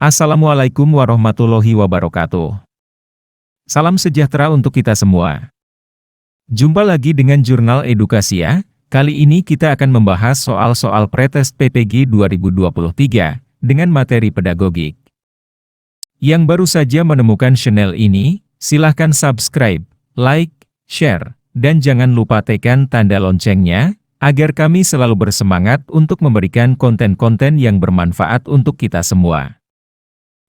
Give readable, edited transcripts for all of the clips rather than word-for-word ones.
Assalamualaikum warahmatullahi wabarakatuh. Salam sejahtera untuk kita semua. Jumpa lagi dengan Jurnal Edukasi ya. Kali ini kita akan membahas soal-soal pretest PPG 2023 dengan materi pedagogik. Yang baru saja menemukan channel ini, silahkan subscribe, like, share, dan jangan lupa tekan tanda loncengnya, agar kami selalu bersemangat untuk memberikan konten-konten yang bermanfaat untuk kita semua.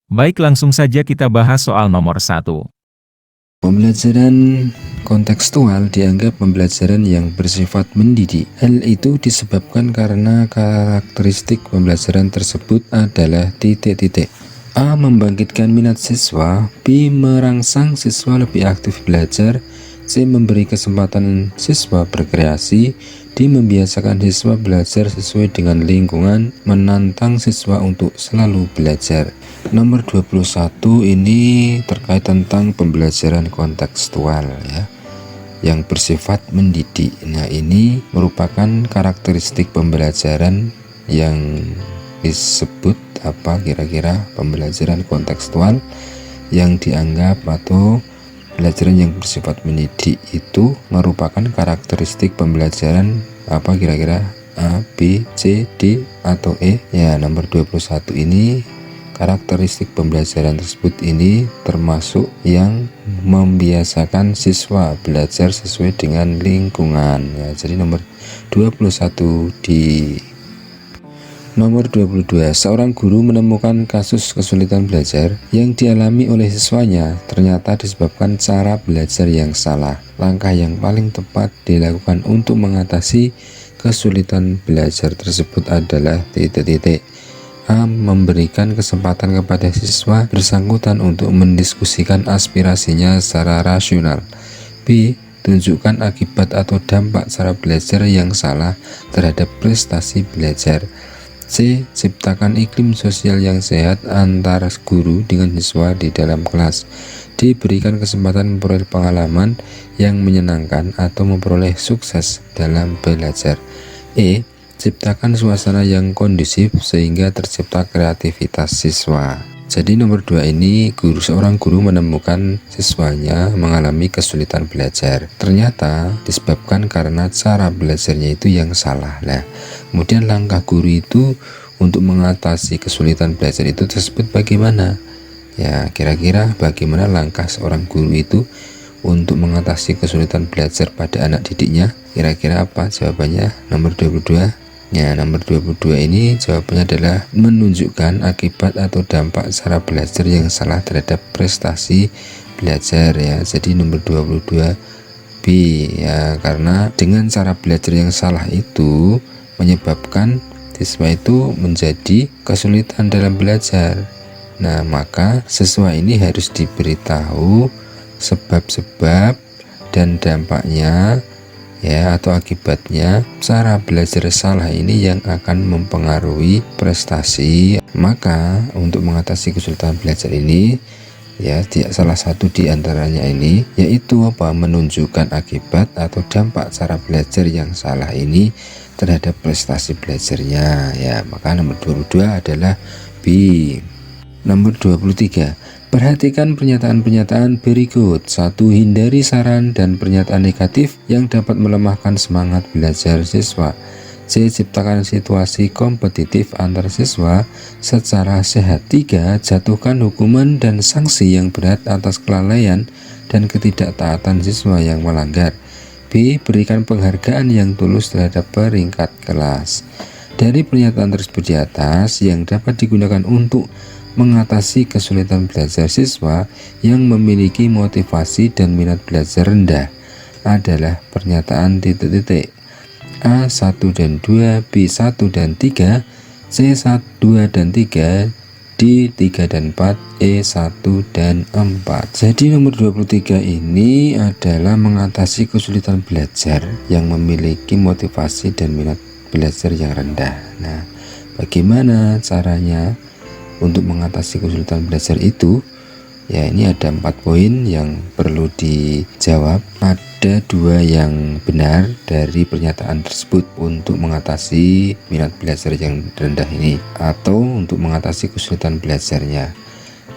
Baik, langsung saja kita bahas soal nomor 1. Pembelajaran kontekstual dianggap pembelajaran yang bersifat mendidik. Hal itu disebabkan karena karakteristik pembelajaran tersebut adalah titik-titik. A. Membangkitkan minat siswa. B. Merangsang siswa lebih aktif belajar. C. Memberi kesempatan siswa berkreasi. D. Membiasakan siswa belajar sesuai dengan lingkungan. Menantang siswa untuk selalu belajar. Nomor 21 ini terkait tentang pembelajaran kontekstual ya, yang bersifat mendidik. Nah, ini merupakan karakteristik pembelajaran yang disebut apa kira-kira pembelajaran kontekstual yang dianggap atau pembelajaran yang bersifat mendidik itu merupakan karakteristik pembelajaran apa kira-kira A, B, C, D, atau E. Ya, nomor 21 ini karakteristik pembelajaran tersebut ini termasuk yang membiasakan siswa belajar sesuai dengan lingkungan ya. Jadi nomor 21 di nomor 22, seorang guru menemukan kasus kesulitan belajar yang dialami oleh siswanya ternyata disebabkan cara belajar yang salah. Langkah yang paling tepat dilakukan untuk mengatasi kesulitan belajar tersebut adalah titik-titik. A. Memberikan kesempatan kepada siswa bersangkutan untuk mendiskusikan aspirasinya secara rasional. B. Tunjukkan akibat atau dampak cara belajar yang salah terhadap prestasi belajar. C. Ciptakan iklim sosial yang sehat antara guru dengan siswa di dalam kelas. D. Berikan kesempatan memperoleh pengalaman yang menyenangkan atau memperoleh sukses dalam belajar. E. Ciptakan suasana yang kondusif sehingga tercipta kreativitas siswa. Jadi nomor 2 ini seorang guru menemukan siswanya mengalami kesulitan belajar. Ternyata disebabkan karena cara belajarnya itu yang salah. Nah, kemudian langkah guru itu untuk mengatasi kesulitan belajar itu tersebut bagaimana? Ya, kira-kira bagaimana langkah seorang guru itu untuk mengatasi kesulitan belajar pada anak didiknya? Kira-kira apa jawabannya? Nomor 22. Ya, nomor 22 ini jawabannya adalah menunjukkan akibat atau dampak cara belajar yang salah terhadap prestasi belajar ya. Jadi nomor 22 B ya, karena dengan cara belajar yang salah itu menyebabkan siswa itu menjadi kesulitan dalam belajar. Nah, maka siswa ini harus diberitahu sebab-sebab dan dampaknya ya, atau akibatnya cara belajar salah ini yang akan mempengaruhi prestasi. Maka untuk mengatasi kesulitan belajar ini ya, salah satu di antaranya ini yaitu apa? Menunjukkan akibat atau dampak cara belajar yang salah ini terhadap prestasi belajarnya ya. Maka nomor 22 adalah B. Nomor 23, perhatikan pernyataan-pernyataan berikut. 1. Hindari saran dan pernyataan negatif yang dapat melemahkan semangat belajar siswa. C. Ciptakan situasi kompetitif antar siswa secara sehat. 3. Jatuhkan hukuman dan sanksi yang berat atas kelalaian dan ketidaktaatan siswa yang melanggar. B. Berikan penghargaan yang tulus terhadap peringkat kelas. Dari pernyataan tersebut di atas yang dapat digunakan untuk mengatasi kesulitan belajar siswa yang memiliki motivasi dan minat belajar rendah adalah pernyataan titik-titik. A 1 dan 2, B 1 dan 3, C 1, 2 dan 3, D 3 dan 4, E 1 dan 4. Jadi nomor 23 ini adalah mengatasi kesulitan belajar yang memiliki motivasi dan minat belajar yang rendah. Nah, bagaimana caranya untuk mengatasi kesulitan belajar itu? Ya, ini ada 4 poin yang perlu dijawab. Ada 2 yang benar dari pernyataan tersebut untuk mengatasi minat belajar yang rendah ini atau untuk mengatasi kesulitan belajarnya.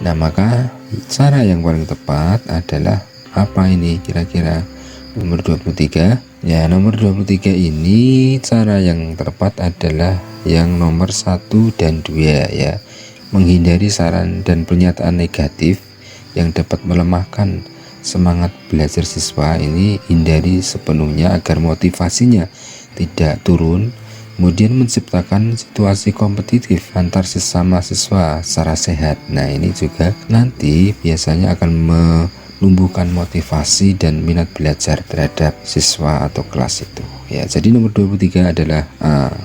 Nah, maka cara yang paling tepat adalah apa ini kira-kira? Nomor 23. Ya, nomor 23 ini cara yang tepat adalah yang nomor 1 dan 2 ya. Menghindari saran dan pernyataan negatif yang dapat melemahkan semangat belajar siswa ini, hindari sepenuhnya agar motivasinya tidak turun, kemudian menciptakan situasi kompetitif antar sesama siswa secara sehat. Nah, ini juga nanti biasanya akan menumbuhkan motivasi dan minat belajar terhadap siswa atau kelas itu ya. Jadi nomor 23 adalah A.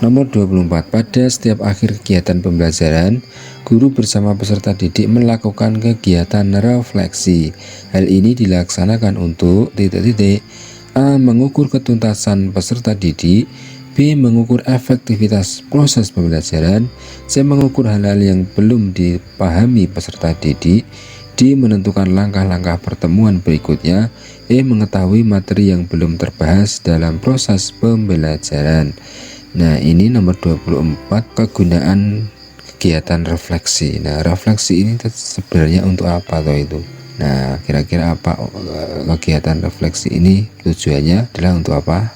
Nomor 24, pada setiap akhir kegiatan pembelajaran, guru bersama peserta didik melakukan kegiatan refleksi. Hal ini dilaksanakan untuk A. Mengukur ketuntasan peserta didik, B. Mengukur efektivitas proses pembelajaran, C. Mengukur hal-hal yang belum dipahami peserta didik, D. Menentukan langkah-langkah pertemuan berikutnya, E. Mengetahui materi yang belum terbahas dalam proses pembelajaran. Nah, ini nomor 24, kegunaan kegiatan refleksi. Nah, refleksi ini sebenarnya untuk apa toh itu? Nah, kira-kira apa kegiatan refleksi ini tujuannya adalah untuk apa?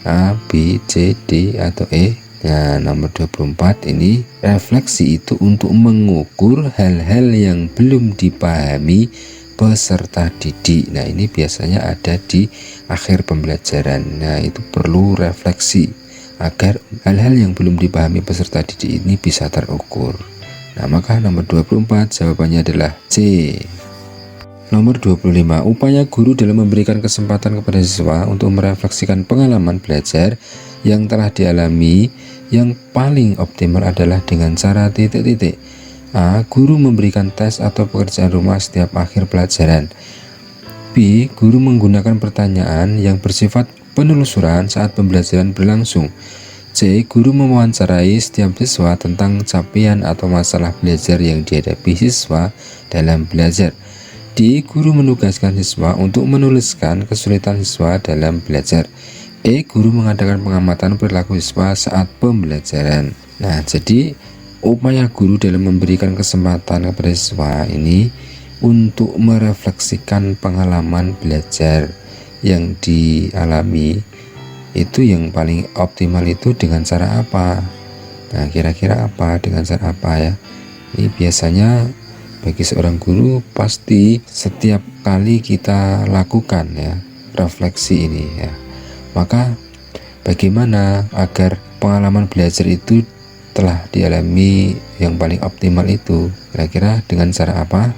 A, B, C, D, atau E? Nah, nomor 24 ini refleksi itu untuk mengukur hal-hal yang belum dipahami peserta didik. Nah, ini biasanya ada di akhir pembelajaran. Nah, itu perlu refleksi agar hal-hal yang belum dipahami peserta didik ini bisa terukur. Nah, maka nomor 24 jawabannya adalah C. Nomor 25, upaya guru dalam memberikan kesempatan kepada siswa untuk merefleksikan pengalaman belajar yang telah dialami yang paling optimal adalah dengan cara A. Guru memberikan tes atau pekerjaan rumah setiap akhir pelajaran. B. Guru menggunakan pertanyaan yang bersifat penelusuran saat pembelajaran berlangsung. C. Guru mewawancarai setiap siswa tentang capaian atau masalah belajar yang dihadapi siswa dalam belajar. D. Guru menugaskan siswa untuk menuliskan kesulitan siswa dalam belajar. E. Guru mengadakan pengamatan perilaku siswa saat pembelajaran. Nah, jadi upaya guru dalam memberikan kesempatan kepada siswa ini untuk merefleksikan pengalaman belajar yang dialami itu yang paling optimal itu dengan cara apa? Nah, kira-kira apa, dengan cara apa ya? Ini biasanya bagi seorang guru pasti setiap kali kita lakukan ya refleksi ini ya. Maka bagaimana agar pengalaman belajar itu telah dialami yang paling optimal itu? Kira-kira dengan cara apa?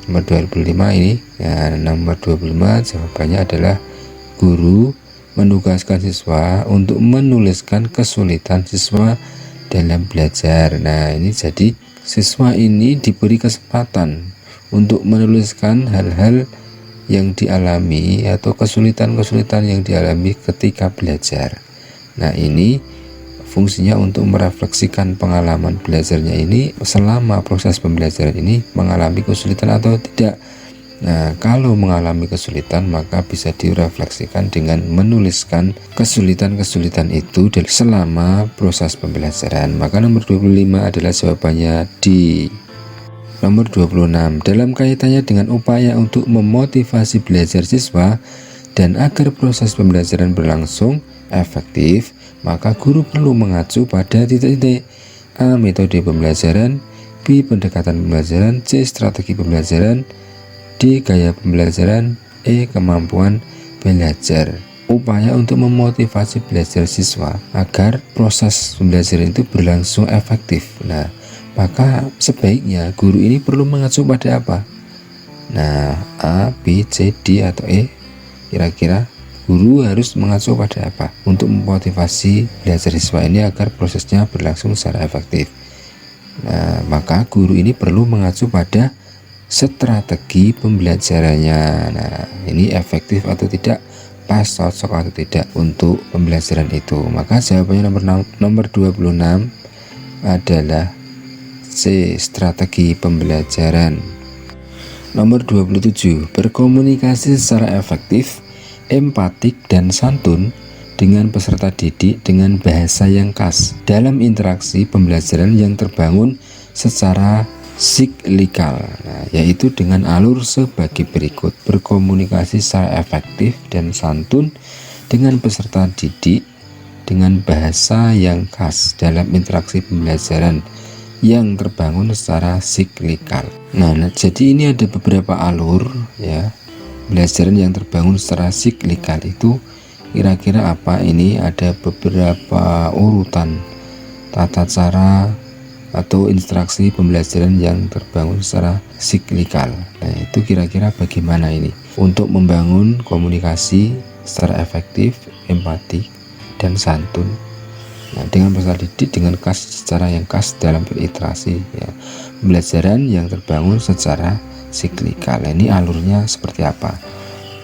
Nomor 25 ini ya, nomor 25 jawabannya adalah guru menugaskan siswa untuk menuliskan kesulitan siswa dalam belajar. Nah, ini jadi siswa ini diberi kesempatan untuk menuliskan hal-hal yang dialami atau kesulitan-kesulitan yang dialami ketika belajar. Nah, ini fungsinya untuk merefleksikan pengalaman belajarnya ini selama proses pembelajaran ini mengalami kesulitan atau tidak. Nah, kalau mengalami kesulitan maka bisa direfleksikan dengan menuliskan kesulitan-kesulitan itu selama proses pembelajaran. Maka nomor 25 adalah jawabannya D. Nomor 26, dalam kaitannya dengan upaya untuk memotivasi belajar siswa dan agar proses pembelajaran berlangsung efektif, maka guru perlu mengacu pada A. Metode pembelajaran, B. Pendekatan pembelajaran, C. Strategi pembelajaran, D. Gaya pembelajaran, E. Kemampuan belajar. Upaya untuk memotivasi belajar siswa agar proses pembelajaran itu berlangsung efektif. Nah, maka sebaiknya guru ini perlu mengacu pada apa? Nah, A, B, C, D, atau E? Kira-kira guru harus mengacu pada apa untuk memotivasi belajar siswa ini agar prosesnya berlangsung secara efektif? Nah, maka guru ini perlu mengacu pada strategi pembelajarannya. Nah, ini efektif atau tidak, pas, cocok atau tidak untuk pembelajaran itu. Maka jawabannya nomor 26 adalah C. Strategi pembelajaran. Nomor 27, berkomunikasi secara efektif, empatik, dan santun dengan peserta didik dengan bahasa yang khas dalam interaksi pembelajaran yang terbangun secara siklikal, yaitu dengan alur sebagai berikut: berkomunikasi secara efektif dan santun dengan peserta didik dengan bahasa yang khas dalam interaksi pembelajaran yang terbangun secara siklikal. Nah, jadi ini ada beberapa alur ya pembelajaran yang terbangun secara siklikal itu kira-kira apa? Ini ada beberapa urutan tata cara atau instruksi pembelajaran yang terbangun secara siklikal. Nah, itu kira-kira bagaimana ini untuk membangun komunikasi secara efektif, empatik, dan santun. Nah, dengan peserta didik dengan secara yang khas dalam berinteraksi ya. Pembelajaran yang terbangun secara siklikal. Ini alurnya seperti apa?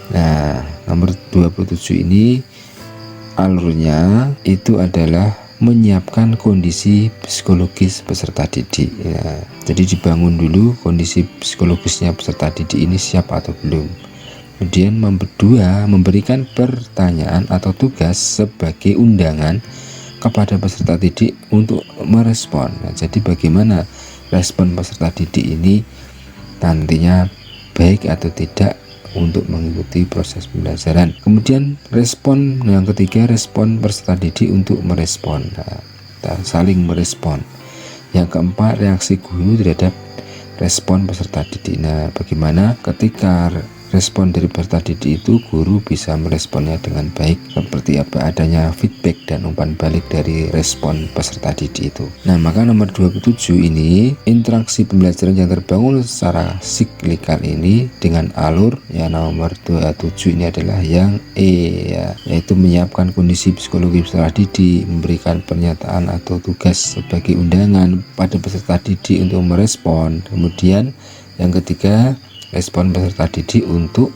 Nah, nomor 27 ini alurnya itu adalah menyiapkan kondisi psikologis peserta didik ya. Jadi dibangun dulu kondisi psikologisnya peserta didik ini siap atau belum. Kemudian memberikan pertanyaan atau tugas sebagai undangan kepada peserta didik untuk merespon. Nah, jadi bagaimana respon peserta didik ini nantinya baik atau tidak untuk mengikuti proses pembelajaran. Kemudian respon yang ketiga, respon peserta didik untuk merespon. Nah, kita saling merespon. Yang keempat, reaksi guru terhadap respon peserta didik. Nah, bagaimana ketika respon dari peserta didik itu guru bisa meresponnya dengan baik, seperti apa adanya feedback dan umpan balik dari respon peserta didik itu. Nah, maka nomor 27 ini interaksi pembelajaran yang terbangun secara siklikal ini dengan alur ya. Nomor 27 ini adalah yang E ya, yaitu menyiapkan kondisi psikologi peserta didik, memberikan pernyataan atau tugas sebagai undangan pada peserta didik untuk merespon. Kemudian yang ketiga, respon peserta didik untuk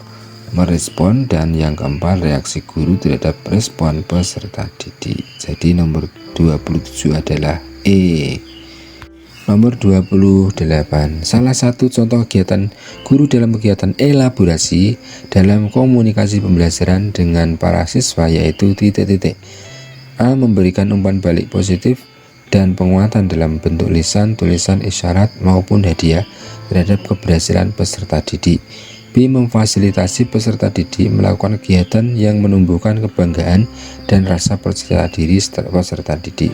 merespon, dan yang keempat, reaksi guru terhadap respon peserta didik. Jadi nomor 27 adalah E. Nomor 28, salah satu contoh kegiatan guru dalam kegiatan elaborasi dalam komunikasi pembelajaran dengan para siswa yaitu titik-titik. A. Memberikan umpan balik positif dan penguatan dalam bentuk lisan, tulisan, isyarat maupun hadiah terhadap keberhasilan peserta didik. B. Memfasilitasi peserta didik melakukan kegiatan yang menumbuhkan kebanggaan dan rasa percaya diri peserta didik.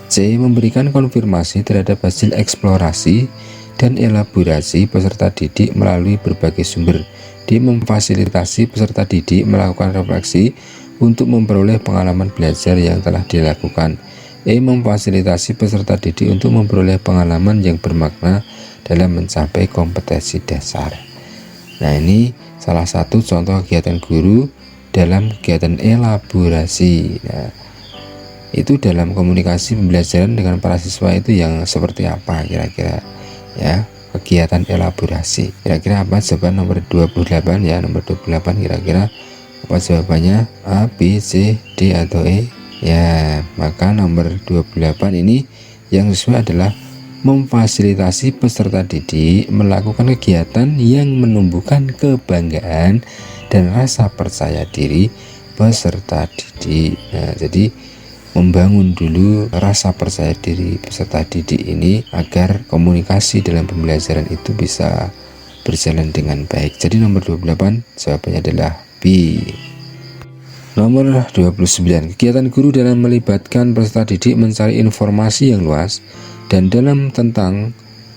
C. Memberikan konfirmasi terhadap hasil eksplorasi dan elaborasi peserta didik melalui berbagai sumber. D. Memfasilitasi peserta didik melakukan refleksi untuk memperoleh pengalaman belajar yang telah dilakukan. E. Memfasilitasi peserta didik untuk memperoleh pengalaman yang bermakna dalam mencapai kompetensi dasar. Nah, ini salah satu contoh kegiatan guru dalam kegiatan elaborasi. Nah, itu dalam komunikasi pembelajaran dengan para siswa itu yang seperti apa kira-kira ya, kegiatan elaborasi. Kira-kira apa jawaban nomor 28 ya? Nomor 28 kira-kira apa jawabannya? A, B, C, D atau E? Ya, maka nomor 28 ini yang sesuai adalah memfasilitasi peserta didik melakukan kegiatan yang menumbuhkan kebanggaan dan rasa percaya diri peserta didik. Nah, jadi membangun dulu rasa percaya diri peserta didik ini agar komunikasi dalam pembelajaran itu bisa berjalan dengan baik. Jadi nomor 28 jawabannya adalah B. Nomor 29, kegiatan guru dalam melibatkan peserta didik mencari informasi yang luas dan dalam tentang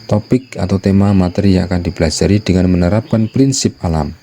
topik atau tema materi yang akan dipelajari dengan menerapkan prinsip alam.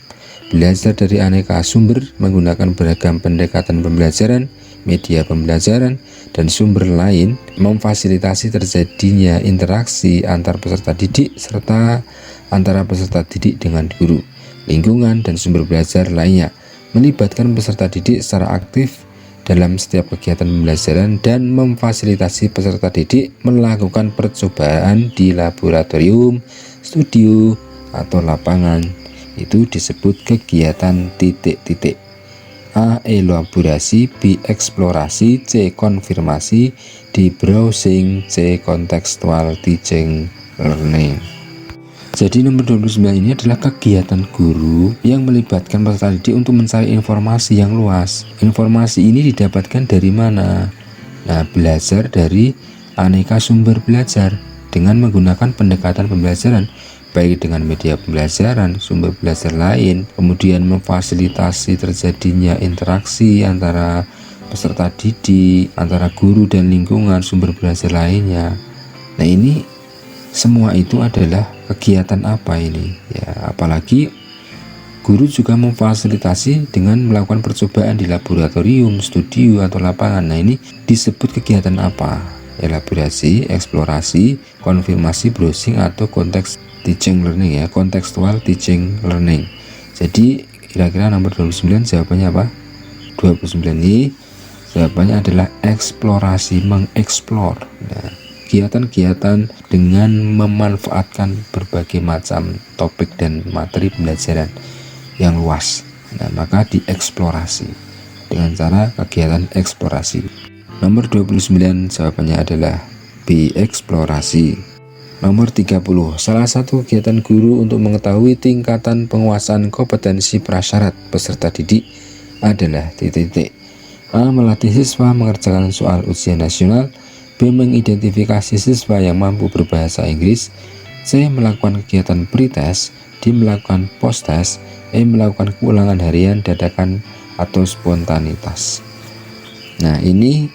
Belajar dari aneka sumber menggunakan beragam pendekatan pembelajaran, media pembelajaran, dan sumber lain, memfasilitasi terjadinya interaksi antar peserta didik serta antara peserta didik dengan guru, lingkungan, dan sumber belajar lainnya. Melibatkan peserta didik secara aktif dalam setiap kegiatan pembelajaran dan memfasilitasi peserta didik melakukan percobaan di laboratorium, studio, atau lapangan. Itu disebut kegiatan titik-titik. A. Elaborasi, B. Eksplorasi, C. Konfirmasi, D. Browsing, C. Contextual teaching learning. Jadi nomor 29 ini adalah kegiatan guru yang melibatkan peserta didik untuk mencari informasi yang luas. Informasi ini didapatkan dari mana? Nah, belajar dari aneka sumber belajar dengan menggunakan pendekatan pembelajaran, baik dengan media pembelajaran, sumber belajar lain, kemudian memfasilitasi terjadinya interaksi antara peserta didik, antara guru dan lingkungan sumber belajar lainnya. Nah, ini semua itu adalah kegiatan apa ini? Ya, apalagi guru juga memfasilitasi dengan melakukan percobaan di laboratorium, studio, atau lapangan. Nah, ini disebut kegiatan apa? Elaborasi, eksplorasi, konfirmasi, browsing, atau konteks teaching learning ya, contextual teaching learning. Jadi kira-kira nomor 29 jawabannya apa? 29 ini jawabannya adalah eksplorasi, mengeksplor. Nah, kegiatan-kegiatan dengan memanfaatkan berbagai macam topik dan materi pembelajaran yang luas. Nah, maka dieksplorasi dengan cara kegiatan eksplorasi. Nomor 29 jawabannya adalah B, eksplorasi. Nomor 30, salah satu kegiatan guru untuk mengetahui tingkatan penguasaan kompetensi prasyarat peserta didik adalah titik-titik. A, melatih siswa mengerjakan soal ujian nasional. B, mengidentifikasi siswa yang mampu berbahasa Inggris. C, melakukan kegiatan pretest. D, melakukan post-test. E, melakukan keulangan harian dadakan atau spontanitas. Nah, ini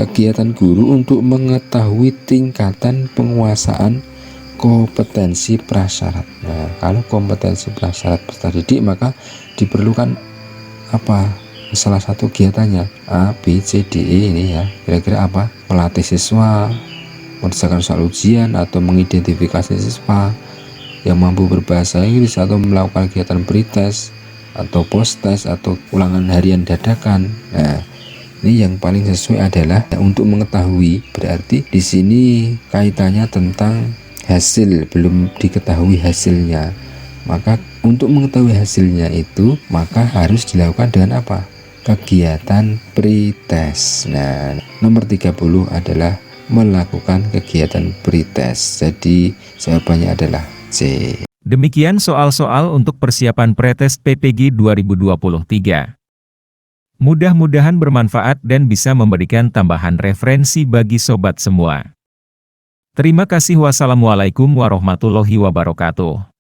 kegiatan guru untuk mengetahui tingkatan penguasaan kompetensi prasyarat. Nah, kalau kompetensi prasyarat peserta didik maka diperlukan apa? Salah satu kegiatannya A, B, C, D, E ini ya. Kira-kira apa? Melatih siswa mengerjakan soal ujian, atau mengidentifikasi siswa yang mampu berbahasa Inggris, atau melakukan kegiatan pretest atau post-test atau ulangan harian dadakan. Nah, ini yang paling sesuai adalah untuk mengetahui, berarti di sini kaitannya tentang hasil, belum diketahui hasilnya. Maka untuk mengetahui hasilnya itu maka harus dilakukan dengan apa? Kegiatan pretest. Nah, nomor 30 adalah melakukan kegiatan pretest. Jadi jawabannya adalah C. Demikian soal-soal untuk persiapan pretest PPG 2023. Mudah-mudahan bermanfaat dan bisa memberikan tambahan referensi bagi sobat semua. Terima kasih. Wassalamualaikum warahmatullahi wabarakatuh.